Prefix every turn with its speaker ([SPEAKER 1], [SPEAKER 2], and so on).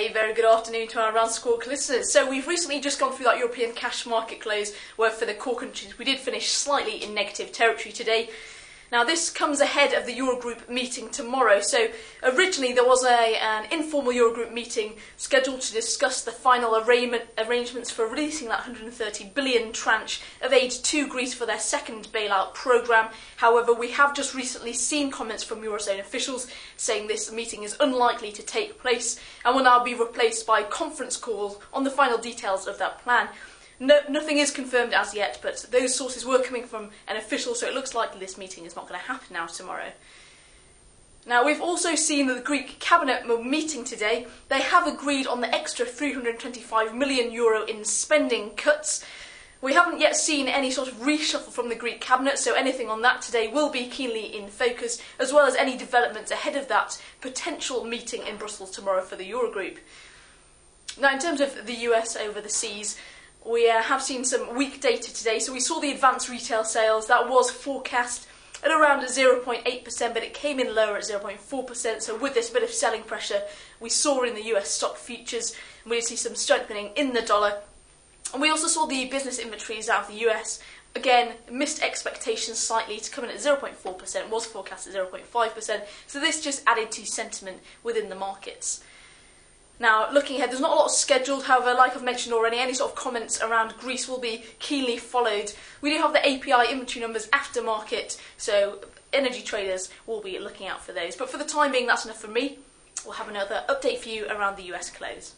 [SPEAKER 1] A very good afternoon to our Ransquawk listeners. So we've recently just gone through that European cash market close where for the core countries we did finish slightly in negative territory today. Now this comes ahead of the Eurogroup meeting tomorrow. So originally there was an informal Eurogroup meeting scheduled to discuss the final arrangements for releasing that 130 billion tranche of aid to Greece for their second bailout programme. However, we have just recently seen comments from Eurozone officials saying this meeting is unlikely to take place and will now be replaced by conference calls on the final details of that plan. Nothing is confirmed as yet, but those sources were coming from an official, so it looks likely this meeting is not going to happen now tomorrow. Now, we've also seen that the Greek cabinet meeting today. They have agreed on the extra €325 million in spending cuts. We haven't yet seen any sort of reshuffle from the Greek cabinet, so anything on that today will be keenly in focus, as well as any developments ahead of that potential meeting in Brussels tomorrow for the Eurogroup. Now, in terms of the US over the seas, we have seen some weak data today. So we saw the advanced retail sales. That was forecast at around 0.8%, but it came in lower at 0.4%. So with this bit of selling pressure we saw in the US stock futures, and we did see some strengthening in the dollar. And we also saw the business inventories out of the US. Again, missed expectations slightly to come in at 0.4%, was forecast at 0.5%. So this just added to sentiment within the markets. Now, looking ahead, there's not a lot scheduled. However, like I've mentioned already, any sort of comments around Greece will be keenly followed. We do have the API inventory numbers after market, so energy traders will be looking out for those. But for the time being, that's enough from me. We'll have another update for you around the US close.